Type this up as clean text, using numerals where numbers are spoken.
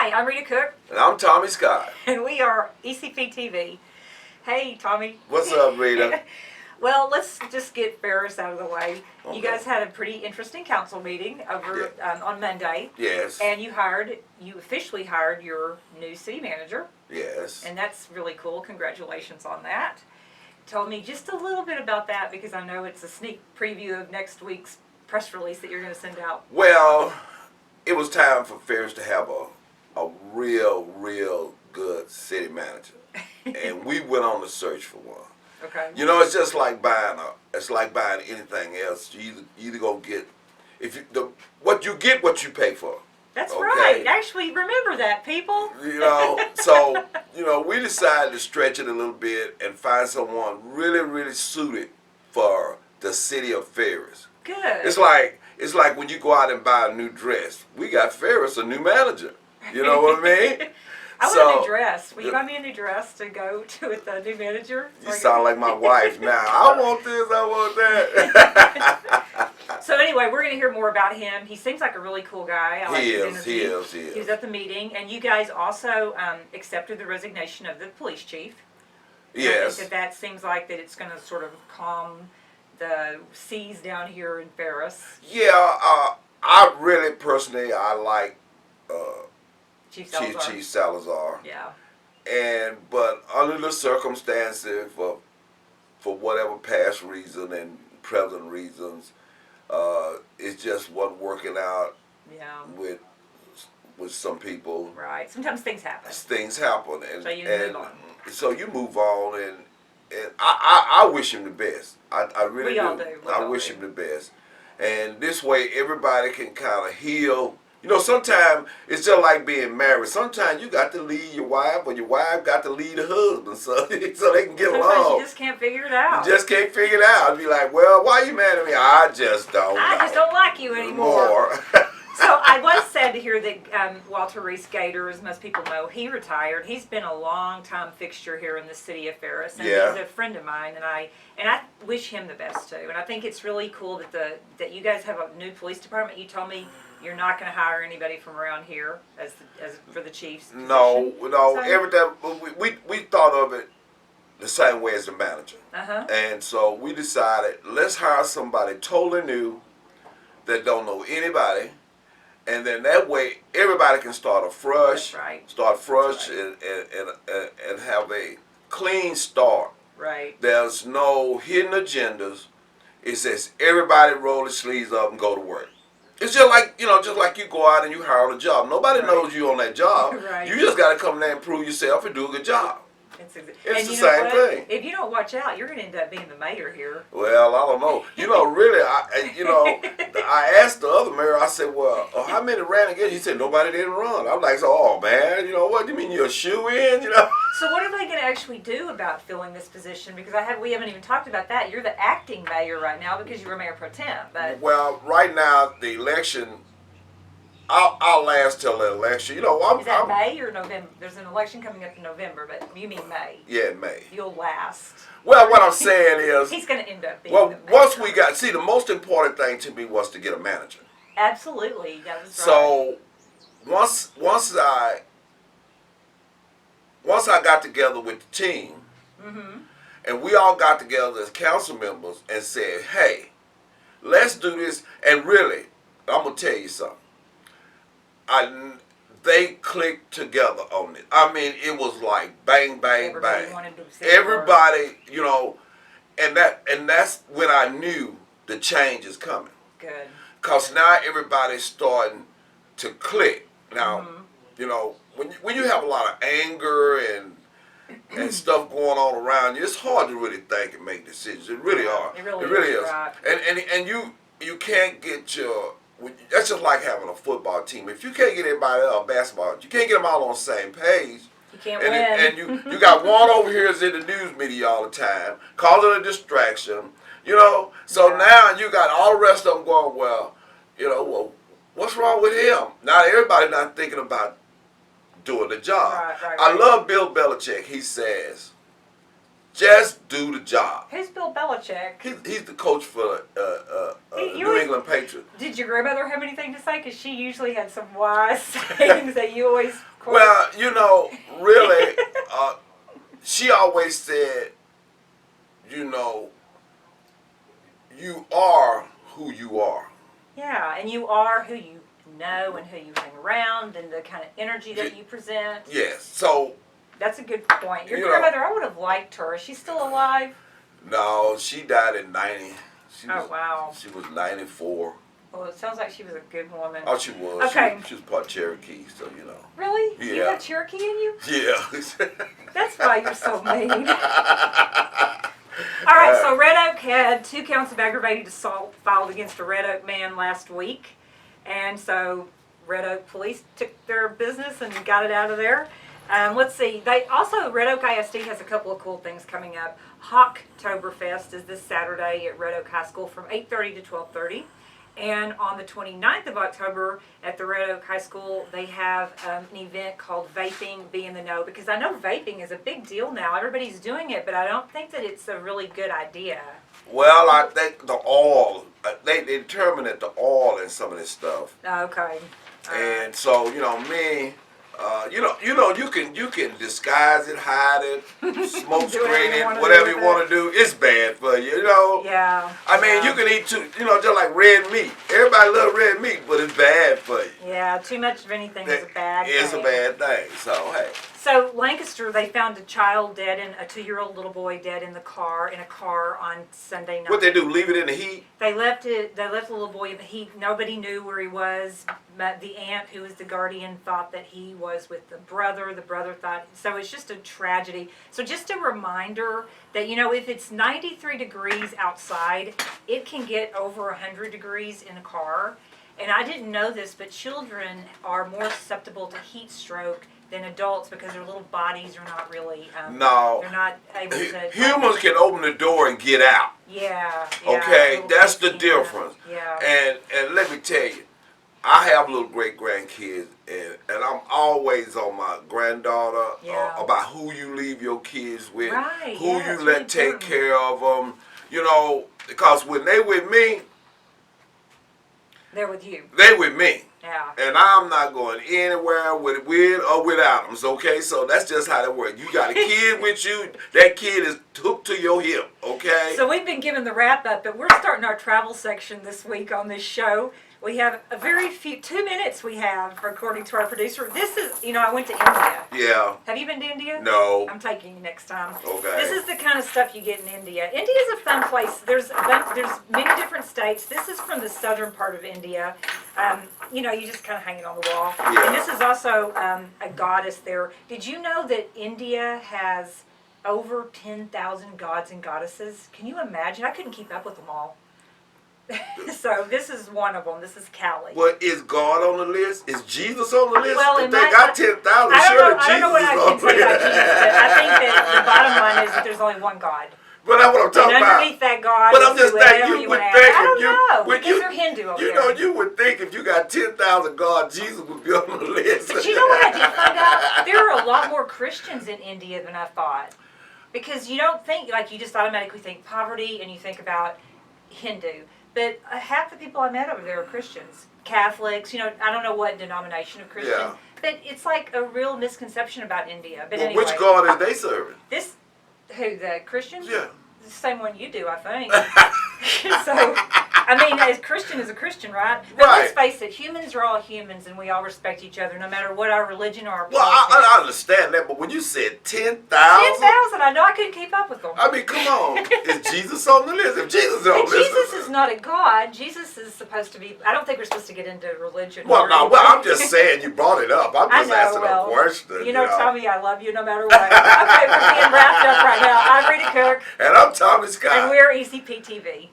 Hi, I'm Rita Cook. And I'm Tommy Scott. And we are ECP-TV. Hey, Tommy. What's up, Rita? Well, let's just get Ferris out of the way. Okay. You guys had a pretty interesting council meeting over on Monday. Yes. And you officially hired your new city manager. Yes. And that's really cool. Congratulations on that. Tell me just a little bit about that, because I know it's a sneak preview of next week's press release that you're going to send out. Well, it was time for Ferris to have a real good city manager. And we went on the search for one. Okay. You know, it's just like buying anything else. You either go get what you pay for. That's okay? right. Actually, remember that, people. You know, so we decided to stretch it a little bit and find someone really suited for the city of Ferris. Good. It's like when you go out and buy a new dress. We got Ferris a new manager. You know what I mean? I want a new dress. Will you buy me a new dress to go to with the new manager? You sound like my wife now. I want this, I want that. So anyway, we're going to hear more about him. He seems like a really cool guy. I like his energy. He is. He was at the meeting, and you guys also accepted the resignation of the police chief. Yes. I think that seems like that it's going to sort of calm the seas down here in Ferris. Yeah, I really personally like Chief Salazar. Chief Salazar. Yeah. But under the circumstances, for whatever past reason and present reasons, it just wasn't working out. Yeah. With some people. Right. Sometimes things happen. Things happen, and so you move on, and I wish him the best. I really do. We all do. I wish him the best, and this way everybody can kind of heal. You know, sometimes it's just like being married. Sometimes you got to lead your wife, or your wife got to lead the husband, so they can get along. Sometimes you just can't figure it out. You just can't figure it out. Be like, well, why are you mad at me? I just don't like you anymore. So I was sad to hear that Walter Reese Gator, as most people know, he retired. He's been a long-time fixture here in the city of Ferris, and he's a friend of mine, and I wish him the best too. And I think it's really cool that you guys have a new police department. You told me you're not going to hire anybody from around here as for the chief's position. No. Everything we thought of it the same way as the manager, and so we decided let's hire somebody totally new that don't know anybody. And then that way, everybody can start afresh. That's right. Start fresh and have a clean start. Right. There's no hidden agendas. It says everybody roll their sleeves up and go to work. It's just like you go out and you hire on a job. Nobody knows you on that job. Right. You just got to come there and prove yourself and do a good job. It's the same thing. If you don't watch out, you're going to end up being the mayor here. Well, I don't know. Really, I asked the other mayor, I said, well, how many ran again? He said, nobody didn't run. I'm like, oh, man, what do you mean you're a shoe-in, So what are they going to actually do about filling this position? Because we haven't even talked about that. You're the acting mayor right now because you were mayor pro tem. But well, right now, the election, I'll last till the election. Is that May or November? There's an election coming up in November, but you mean May? Yeah, May. You'll last. Well, what I'm saying is... He's going to end up being the once we got... See, the most important thing to me was to get a manager. Absolutely. That was right. So, once I got together with the team, and we all got together as council members and said, hey, let's do this. And really, I'm going to tell you something. They clicked together on it. I mean, it was like bang, bang, bang. Everybody, and that's when I knew the change is coming. Good. Because now everybody's starting to click. Now, when you have a lot of anger and stuff going on around you, it's hard to really think and make decisions. It really are. It really is. Right. And you can't get your... That's just like having a football team. If you can't get everybody else, basketball, you can't get them all on the same page. You can't win. And you got one over here that's in the news media all the time, causing a distraction. So now you got all the rest of them going, well, what's wrong with him? Now everybody's not thinking about doing the job. Right. I love Bill Belichick. He says, just do the job. Who's Bill Belichick? He's the coach for New England Patriots. Did your grandmother have anything to say? Because she usually had some wise sayings that you always Well, you know, really, she always said, you know, you are who you are. Yeah, and you are who you know and who you hang around and the kind of energy that you present. Yes, so. That's a good point. Your grandmother, I would have liked her. Is she still alive? No, she died in 90. Wow. She was 94. Well, it sounds like she was a good woman. Oh, she was. Okay. She was part Cherokee, so you know. Really? Yeah. You have Cherokee in you? Yeah. That's why you're so mean. All right, so Red Oak had 2 counts of aggravated assault filed against a Red Oak man last week. And so Red Oak police took their business and got it out of there. Let's see. They also, Red Oak ISD has a couple of cool things coming up. Hawktoberfest is this Saturday at Red Oak High School from 8:30 to 12:30. And on the 29th of October at the Red Oak High School, they have an event called Vaping Be in the Know. Because I know vaping is a big deal now. Everybody's doing it, but I don't think that it's a really good idea. Well, I think the oil, they determined that the oil in some of this stuff. Okay. And so, you know, me, you can disguise it, hide it, smoke screen it, whatever you want to do. It's bad for you, you know. Yeah. I mean, you can eat just like red meat. Everybody loves red meat, but it's bad for you. Yeah, too much of anything is a bad thing. It's a bad thing. So hey. So Lancaster, they found a child dead and a 2-year-old little boy dead in a car on Sunday night. What they do? Leave it in the heat? They left the little boy in the heat. Nobody knew where he was. But the aunt, who was the guardian, thought that he was with the brother. The brother thought, so it's just a tragedy. So just a reminder that, you know, if it's 93 degrees outside, it can get over 100 degrees in a car. And I didn't know this, but children are more susceptible to heat stroke than adults because their little bodies are not really, they're not able to. Humans can open the door and get out. Yeah. Okay, that's the difference. Yeah. And let me tell you, I have little great grandkids, and I'm always on my granddaughter about who you leave your kids with, who you let take care of them. You know, because when they with me, they're with you. They with me. Yeah. And I'm not going anywhere with or without them. Okay, so that's just how that works. You got a kid with you, that kid is hooked to your hip, okay? So we've been given the wrap up, but we're starting our travel section this week on this show. We have a very few, 2 minutes we have, according to our producer. This is, I went to India. Yeah. Have you been to India? No. I'm taking you next time. Okay. This is the kind of stuff you get in India. India is a fun place. There's many different states. This is from the southern part of India. You just kind of hang it on the wall. Yeah. And this is also a goddess there. Did you know that India has over 10,000 gods and goddesses? Can you imagine? I couldn't keep up with them all. So this is one of them. This is Kali. Well, is God on the list? Is Jesus on the list? Well, if they got 10,000, sure Jesus I don't know what I can say about Jesus, but I think that the bottom line is that there's only one God. But that's what I'm talking and about. Underneath that God, but I'm just saying, you would think I don't know, because they're Hindu over there. You would think if you got 10,000 gods, Jesus would be on the list. But you know what I did find out? There are a lot more Christians in India than I thought. Because you don't think, you just automatically think poverty and you think about Hindu. But half the people I met over there are Christians, Catholics. I don't know what denomination of Christian. Yeah. But it's like a real misconception about India. But anyway, which God is they serving? The Christians? Yeah. The same one you do, I think. So, as Christian is a Christian, right? But let's face it, humans are all humans, and we all respect each other, no matter what our religion or our politics. Well, I understand that, but when you said 10,000... 10,000, I know I couldn't keep up with them. Come on. Is Jesus on the list? If Jesus is on the list... Jesus is not a God. Jesus is supposed to be... I don't think we're supposed to get into religion. Well, I'm just saying you brought it up. I'm just asking a question. Tommy, I love you no matter what. Okay, we're being wrapped up right now. I'm Rita Cook. And I'm Tommy Scott. And we're ECP-TV.